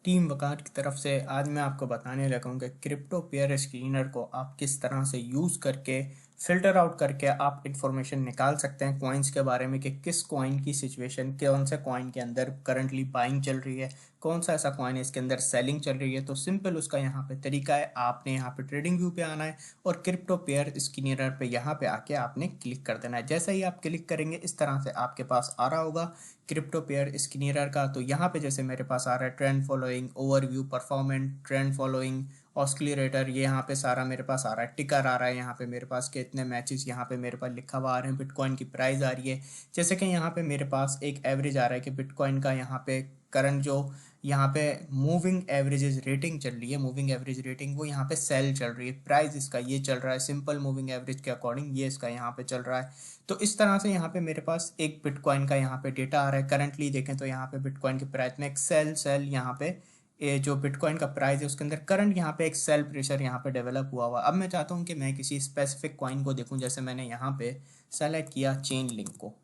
Team वकार की तरफ से आज मैं आपको बताने लगा हूँ कि क्रिप्टो पेयर स्क्रीनर को आप किस तरह से यूज़ करके फिल्टर आउट करके आप इंफॉर्मेशन निकाल सकते हैं कॉइन्स के बारे में कि किस कॉइन की सिचुएशन कौन से कॉइन के अंदर करंटली बाइंग चल रही है, कौन सा ऐसा कॉइन है इसके अंदर सेलिंग चल रही है। तो सिंपल उसका यहाँ पे तरीका है, आपने यहाँ पे ट्रेडिंग व्यू पे आना है और क्रिप्टो पेयर स्क्रीनर पे यहाँ पे आके आपने क्लिक कर देना है। जैसे ही आप क्लिक करेंगे इस तरह से आपके पास आ रहा होगा क्रिप्टो पेयर स्क्रीनर का। तो यहाँ पे जैसे मेरे पास आ रहा है trend following, overview, performant, trend following, oscillator, ये यहाँ पे सारा मेरे पास आ रहा है। टिकर आ रहा है यहाँ पे मेरे पास के इतने मैचेस यहाँ पे मेरे पास लिखा हुआ आ रहे हैं। बिटकॉइन की प्राइस आ रही है, जैसे कि यहाँ पे मेरे पास एक एवरेज आ रहा है कि बिटकॉइन का यहाँ पे करंट जो यहाँ पे मूविंग एवरेजेस रेटिंग चल रही है, मूविंग एवरेज रेटिंग वो यहाँ पे सेल चल रही है। प्राइस इसका ये चल रहा है, सिंपल मूविंग एवरेज के अकॉर्डिंग ये इसका यहाँ पे चल रहा है। तो इस तरह से यहाँ पे मेरे पास एक बिटकॉइन का यहाँ पे डेटा आ रहा है। करंटली देखें तो यहाँ पे बिटकॉइन की प्राइस में एक सेल यहाँ पे ये जो बिटकॉइन का प्राइस है उसके अंदर करंट यहाँ पे एक सेल प्रेशर यहाँ पे डेवलप हुआ हुआ। अब मैं चाहता हूँ कि मैं किसी स्पेसिफिक कॉइन को देखूँ। जैसे मैंने यहाँ पे सेलेक्ट किया चेन लिंक को।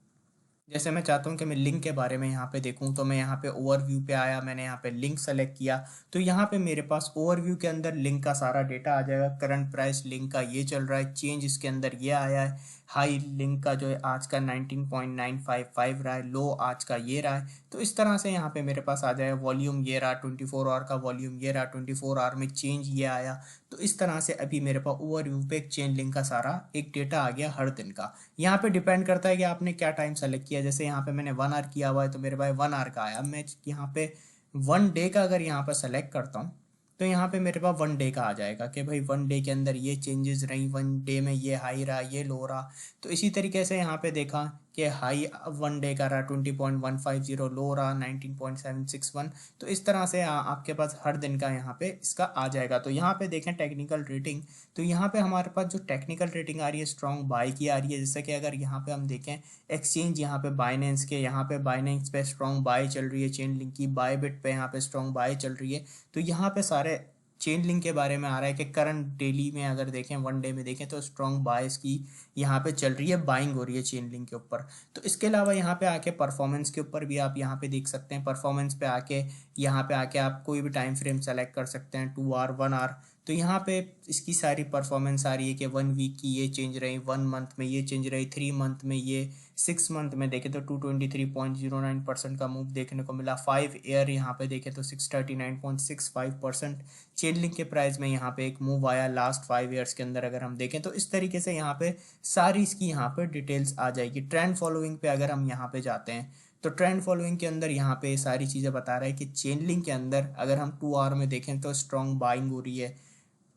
जैसे मैं चाहता हूँ कि मैं लिंक के बारे में यहाँ पे देखूँ, तो मैं यहाँ पे ओवरव्यू पे आया, मैंने यहाँ पे लिंक सेलेक्ट किया। तो यहाँ पे मेरे पास ओवरव्यू के अंदर लिंक का सारा डेटा आ जाएगा। करंट प्राइस लिंक का ये चल रहा है, चेंज इसके अंदर ये आया है। हाई लिंक का जो है आज का 19.955 रहा है, लो आज का ये रहा है। तो इस तरह से यहाँ पे मेरे पास आ जाएगा। वॉल्यूम ये रहा 24 आवर का, वॉल्यूम ये रहा 24 आवर में चेंज ये आया। तो इस तरह से अभी मेरे पास ओवरव्यू पे एक चेन लिंक का सारा एक डेटा आ गया हर दिन का। यहाँ पे डिपेंड करता है कि आपने क्या टाइम सेलेक्ट किया। जैसे यहाँ पे मैंने 1 आवर किया हुआ है तो मेरे पास 1 आवर का आया। मैं यहाँ पे 1 डे का अगर यहाँ पर सेलेक्ट करता हूँ तो यहाँ पे मेरे पास 1 डे का आ जाएगा कि भाई 1 डे के अंदर ये चेंजेस रही, 1 डे में ये हाई रहा, ये लो रहा। तो इसी तरीके से यहाँ पे देखा कि हाई 1 डे का रहा 20.150, लो रहा 19.761। तो इस तरह से आपके पास हर दिन का यहाँ पे इसका आ जाएगा। तो यहाँ पे देखें टेक्निकल रेटिंग, तो यहाँ पे हमारे पास जो टेक्निकल रेटिंग आ रही है स्ट्रॉन्ग बाय की आ रही है। जैसे कि अगर यहाँ पे हम देखें एक्सचेंज, यहाँ पे बाइनेंस के, यहाँ पे बाइनेंस पे स्ट्रॉन्ग बाय चल रही है, चेन लिंक की बायबिट पे यहाँ पे स्ट्रॉन्ग बाय चल रही है। तो यहाँ पे सारे चेन लिंक के बारे में आ रहा है कि करंट डेली में अगर देखें, 1 डे में देखें तो स्ट्रॉन्ग बायस की यहाँ पे चल रही है, बाइंग हो रही है चेन लिंक के ऊपर। तो इसके अलावा यहाँ पे आके परफॉर्मेंस के ऊपर भी आप यहाँ पे देख सकते हैं। परफॉर्मेंस पे आके यहाँ पे आके आप कोई भी टाइम फ्रेम सेलेक्ट कर सकते हैं, 2 आवर, 1 आवर। तो यहाँ पे इसकी सारी परफॉर्मेंस आ रही है कि 1 वीक की ये चेंज रही, 1 मंथ में ये चेंज रही, 3 मंथ में ये, 6 मंथ में देखें तो 223.09% का मूव देखने को मिला। 5 ईयर यहाँ पे देखें तो 639.65% चेन लिंक के प्राइस में यहाँ पे एक मूव आया लास्ट 5 ईयर्स के अंदर अगर हम देखें। तो इस तरीके से यहाँ पे सारी इसकी यहाँ पे डिटेल्स आ जाएगी। ट्रेंड फॉलोइंग पे अगर हम यहाँ पे जाते हैं तो ट्रेंड फॉलोइंग के अंदर यहाँ पे सारी चीज़ें बता रहा है कि चेन लिंक के अंदर अगर हम 2 आवर में देखें तो स्ट्रॉन्ग बाइंग हो रही है,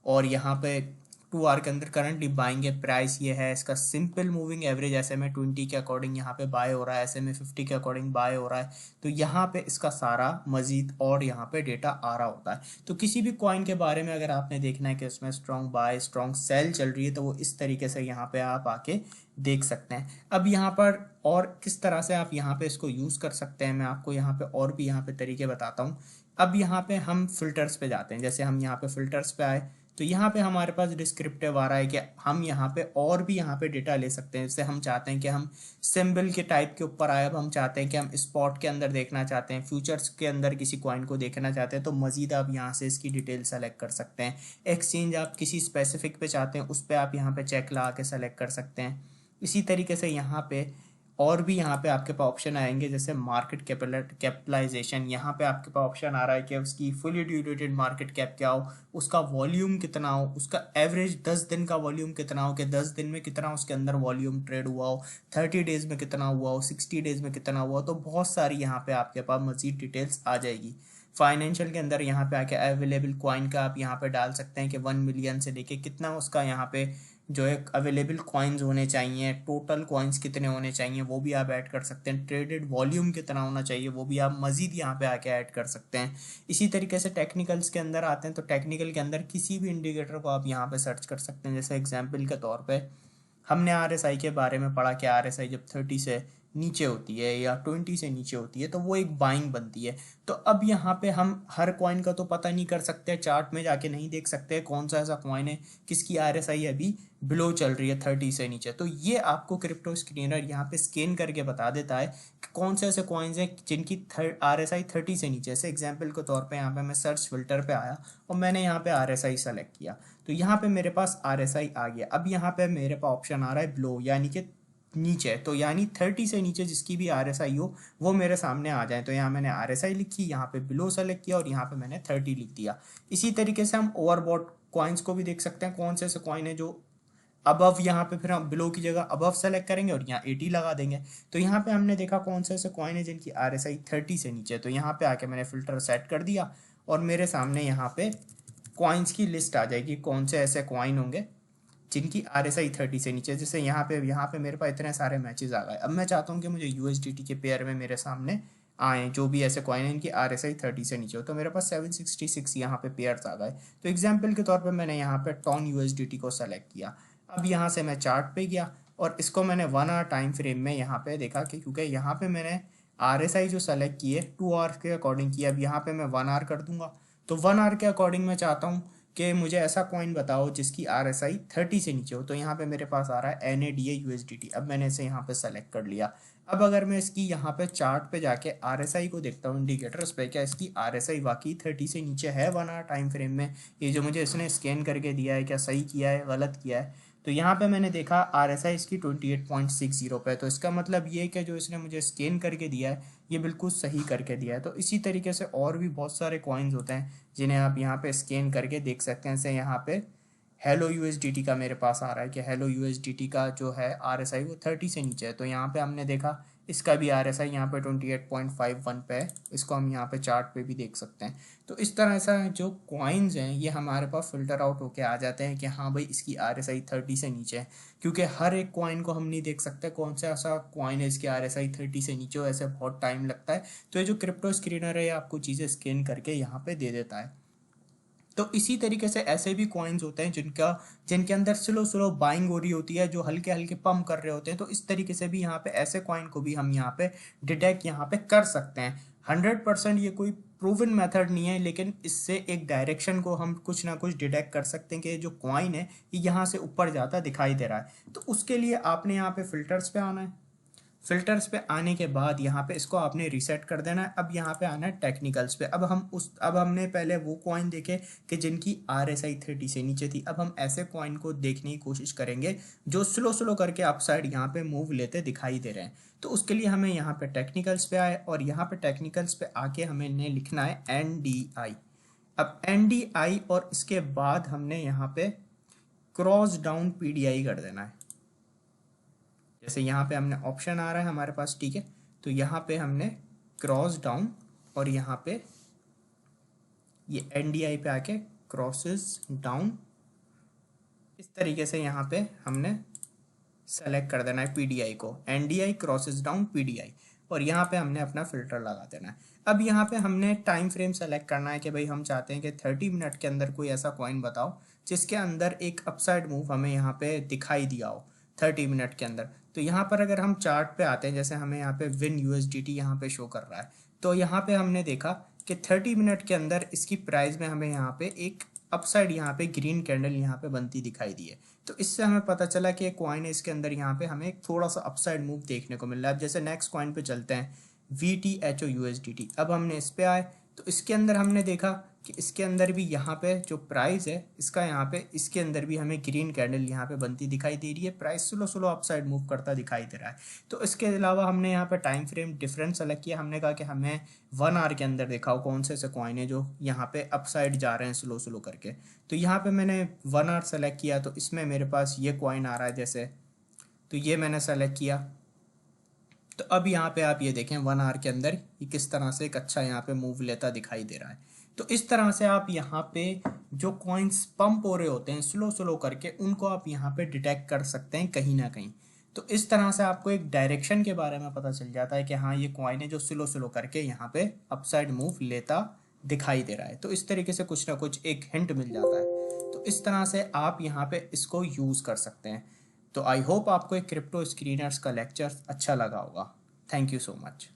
और यहाँ पे 2 आवर के अंदर करंटली बाइंग है। प्राइस ये है इसका। सिंपल मूविंग एवरेज ऐसे में 20 के अकॉर्डिंग यहाँ पे बाय हो रहा है, ऐसे में 50 के अकॉर्डिंग बाय हो रहा है। तो यहाँ पे इसका सारा मजीद और यहाँ पे डेटा आ रहा होता है। तो किसी भी कॉइन के बारे में अगर आपने देखना है कि उसमें स्ट्रॉन्ग बाय स्ट्रॉन्ग सेल चल रही है तो वो इस तरीके से यहाँ पे आप आके देख सकते हैं। अब यहाँ पर और किस तरह से आप यहाँ पे इसको यूज़ कर सकते हैं, मैं आपको यहाँ पे और भी यहाँ पे तरीके बताता हूँ। अब यहाँ पे हम फिल्टर्स पे जाते हैं। जैसे हम यहाँ पे फिल्टर्स पे आए तो यहाँ पे हमारे पास डिस्क्रिप्टिव आ रहा है कि हम यहाँ पे और भी यहाँ पे डेटा ले सकते हैं। जैसे हम चाहते हैं कि हम सिंबल के टाइप के ऊपर आए, अब हम चाहते हैं कि हम स्पॉट के अंदर देखना चाहते हैं, फ्यूचर्स के अंदर किसी कॉइन को देखना चाहते हैं, तो मजीद आप यहाँ से इसकी डिटेल सेलेक्ट कर सकते हैं। एक्सचेंज आप किसी स्पेसिफिक पे चाहते हैं उस पर आप यहाँ पे चेक लगा के सेलेक्ट कर सकते हैं। इसी तरीके से यहाँ पे और भी यहाँ पे आपके पास ऑप्शन आएंगे। जैसे मार्केट कैपिटलाइजेशन, यहाँ पे आपके पास ऑप्शन आ रहा है कि उसकी फुली ड्यूरेटेड मार्केट कैप क्या हो, उसका वॉल्यूम कितना हो, उसका एवरेज 10 दिन का वॉल्यूम कितना हो, कि 10 दिन में कितना उसके अंदर वॉल्यूम ट्रेड हुआ हो, 30 डेज में कितना हुआ हो, 60 डेज में कितना हुआ हो। तो बहुत सारी यहाँ पे आपके पास मजीद डिटेल्स आ जाएगी। फाइनेंशियल के अंदर यहाँ पे आके अवेलेबल कॉइन का आप यहाँ पे डाल सकते हैं कि 1 मिलियन से लेके कितना उसका यहाँ पे जो है अवेलेबल कॉइन्स होने चाहिए, टोटल कॉइन्स कितने होने चाहिए वो भी आप ऐड कर सकते हैं, ट्रेडेड वॉल्यूम कितना होना चाहिए वो भी आप मजीद यहाँ पे आके ऐड कर सकते हैं। इसी तरीके से टेक्निकल्स के अंदर आते हैं तो टेक्निकल के अंदर किसी भी इंडिकेटर को आप यहाँ पे सर्च कर सकते हैं। जैसे एग्जाम्पल के तौर पर हमने RSI के बारे में पढ़ा कि RSI जब 30 से नीचे होती है या 20 से नीचे होती है तो वो एक बाइंग बनती है। तो अब यहाँ पे हम हर कॉइन का तो पता नहीं कर सकते, चार्ट में जाके नहीं देख सकते कौन सा ऐसा कॉइन है किसकी RSI अभी बिलो चल रही है 30 से नीचे। तो ये आपको क्रिप्टो स्क्रीनर यहाँ पे स्कैन करके बता देता है कि कौन से ऐसे कॉइन्स हैं जिनकी RSI 30 से नीचे। जैसे एग्जाम्पल के तौर पे यहाँ पे मैं सर्च फिल्टर पे आया और मैंने यहाँ पे RSI सेलेक्ट किया, तो यहाँ पे मेरे पास RSI आ गया। अब यहाँ पे मेरे पास ऑप्शन आ रहा है बिलो यानी कि नीचे, तो यानी 30 से नीचे जिसकी भी RSI हो वो मेरे सामने आ जाए। तो यहाँ मैंने RSI लिखी, यहाँ पे बिलो सेलेक्ट किया और यहाँ पे मैंने 30 लिख दिया। इसी तरीके से हम ओवरबॉट कॉइन्स को भी देख सकते हैं, कौन से ऐसे कॉइन है जो अबव, यहाँ पे फिर हम बिलो की जगह अबव सेलेक्ट करेंगे और यहाँ 80 लगा देंगे। तो यहाँ पे हमने देखा कौन से ऐसे कॉइन है जिनकी RSI 30 से नीचे। तो यहाँ पे आके मैंने फिल्टर सेट कर दिया और मेरे सामने यहाँ पे कॉइन्स की लिस्ट आ जाएगी, कौन से ऐसे कॉइन होंगे जिनकी RSI 30 से नीचे। जैसे यहाँ पे मेरे पास इतने सारे मैचेस आ गए। अब मैं चाहता हूँ कि मुझे USDT के पेयर में मेरे सामने आए जो भी ऐसे कॉइन है इनकी RSI 30 से नीचे हो। तो मेरे पास 766 यहाँ पे पेयर्स आ गए। तो एग्जाम्पल के तौर पे मैंने यहाँ पे टॉन USDT को सेलेक्ट किया। अब यहाँ से मैं चार्ट पे गया और इसको मैंने 1 आवर टाइम फ्रेम में यहाँ पे देखा कि क्योंकि यहाँ पे मैंने RSI जो सेलेक्ट की है 2 आवर के अकॉर्डिंग की। अब यहाँ पे मैं 1 आवर कर दूंगा। तो 1 आवर के अकॉर्डिंग मैं चाहता हूँ कि मुझे ऐसा कॉइन बताओ जिसकी RSI 30 से नीचे हो। तो यहाँ पे मेरे पास आ रहा है NADA USDT। अब मैंने इसे यहाँ पे सेलेक्ट कर लिया। अब अगर मैं इसकी यहाँ पे चार्ट पे जाके RSI को देखता हूँ इंडिकेटर्स पे, क्या इसकी RSI वाकई 30 से नीचे है 1 आवर टाइम फ्रेम में? ये जो मुझे इसने स्कैन करके दिया है क्या सही किया है गलत किया है? तो यहाँ पे मैंने देखा RSI इसकी 28.60 पे है। तो इसका मतलब ये है कि जो इसने मुझे स्कैन करके दिया है ये बिल्कुल सही करके दिया है। तो इसी तरीके से और भी बहुत सारे कॉइन्स होते हैं जिन्हें आप यहाँ पे स्कैन करके देख सकते हैं। जैसे यहाँ पे हेलो USDT का मेरे पास आ रहा है कि हेलो USDT का जो है RSI वो 30 से नीचे है। तो यहाँ पे हमने देखा इसका भी RSI यहाँ पे 28.51 पे है। इसको हम यहाँ पे चार्ट पे भी देख सकते हैं। तो इस तरह से जो कॉइन्स हैं ये हमारे पास फिल्टर आउट होके आ जाते हैं कि हाँ भाई इसकी RSI 30 से नीचे है। क्योंकि हर एक कॉइन को हम नहीं देख सकते कौन सा ऐसा कॉइन है इसकी RSI 30 से नीचे हो, ऐसे बहुत टाइम लगता है। तो ये जो क्रिप्टो स्क्रीनर है ये आपको चीज़ें स्कैन करके यहाँ पे दे देता है। तो इसी तरीके से ऐसे भी कॉइन्स होते हैं जिनके अंदर स्लो स्लो बाइंग हो रही होती है, जो हल्के हल्के पंप कर रहे होते हैं। तो इस तरीके से भी यहाँ पे ऐसे कॉइन को भी हम यहाँ पे डिटेक्ट यहाँ पे कर सकते हैं। 100% ये कोई प्रूवन मेथड नहीं है, लेकिन इससे एक डायरेक्शन को हम कुछ ना कुछ डिटेक्ट कर सकते हैं कि जो कॉइन है ये यहाँ से ऊपर जाता दिखाई दे रहा है। तो उसके लिए आपने यहाँ पे फिल्टर्स पे आना है। फिल्टर्स पे आने के बाद यहाँ पे इसको आपने रीसेट कर देना है। अब यहाँ पे आना है टेक्निकल्स पे। अब हमने पहले वो कॉइन देखे कि जिनकी RSI 30 से नीचे थी। अब हम ऐसे कॉइन को देखने की कोशिश करेंगे जो स्लो स्लो करके अपसाइड यहाँ पे मूव लेते दिखाई दे रहे हैं। तो उसके लिए हमें यहाँ पे टेक्निकल्स पे आए और यहाँ पे टेक्निकल्स पे आके हमें लिखना है NDI। अब NDI और इसके बाद हमने यहाँ पे क्रॉस डाउन PDI कर देना है। जैसे यहाँ पे हमने ऑप्शन आ रहा है हमारे पास, ठीक है। तो यहाँ पे हमने क्रॉस डाउन और यहाँ पे ये NDI पे आके क्रॉसेस डाउन, इस तरीके से यहाँ पे हमने सेलेक्ट कर देना है PDI को, NDI क्रॉसेस डाउन PDI, और यहाँ पे हमने अपना फिल्टर लगा देना है। अब यहाँ पे हमने टाइम फ्रेम सेलेक्ट करना है कि भाई हम चाहते हैं कि 30 मिनट के अंदर कोई ऐसा कॉइन बताओ जिसके अंदर एक अपसाइड मूव हमें यहाँ पे दिखाई दिया हो 30 मिनट के अंदर। तो यहाँ पर अगर हम चार्ट पे आते हैं, जैसे हमें यहाँ पे विन USDT यहाँ पे शो कर रहा है, तो यहाँ पे हमने देखा कि 30 मिनट के अंदर इसकी प्राइस में हमें यहाँ पे एक अपसाइड यहाँ पे ग्रीन कैंडल यहाँ पे बनती दिखाई दी है। तो इससे हमें पता चला कि एक कॉइन है, इसके अंदर यहाँ पे हमें एक थोड़ा सा अपसाइड मूव देखने को मिल रहा है। अब जैसे नेक्स्ट कॉइन पे चलते हैं, VTHO USDT। अब हमने इस पे आए तो इसके अंदर हमने देखा कि इसके अंदर भी यहाँ पे जो प्राइस है इसका यहाँ पे इसके अंदर भी हमें ग्रीन कैंडल यहाँ पे बनती दिखाई दे रही है। Price slow slow upside move करता दिखाई दे रहा है। तो इसके अलावा हमने यहाँ पे टाइम फ्रेम डिफरेंस सेलेक्ट किया। हमने कहा कि हमें 1 आवर के अंदर दिखाओ कौन से ऐसे कॉइन है जो यहाँ पे अपसाइड जा रहे हैं स्लो स्लो करके। तो यहाँ पे मैंने 1 आवर सेलेक्ट किया, तो इसमें मेरे पास ये कॉइन आ रहा है जैसे, तो ये मैंने सेलेक्ट किया। तो अब यहाँ पे आप ये देखें 1 आवर के अंदर ये किस तरह से एक अच्छा यहाँ पे मूव लेता दिखाई दे रहा है। तो इस तरह से आप यहाँ पे जो कॉइन्स पंप हो रहे होते हैं स्लो स्लो करके, उनको आप यहाँ पे डिटेक्ट कर सकते हैं कहीं ना कहीं। तो इस तरह से आपको एक डायरेक्शन के बारे में पता चल जाता है कि हाँ ये कॉइन है जो स्लो स्लो करके यहाँ पे अपसाइड मूव लेता दिखाई दे रहा है। तो इस तरीके से कुछ ना कुछ एक हिंट मिल जाता है। तो इस तरह से आप यहाँ पे इसको यूज़ कर सकते हैं। तो आई होप आपको एक क्रिप्टो स्क्रीनर्स का लेक्चर अच्छा लगा होगा। Thank you so much.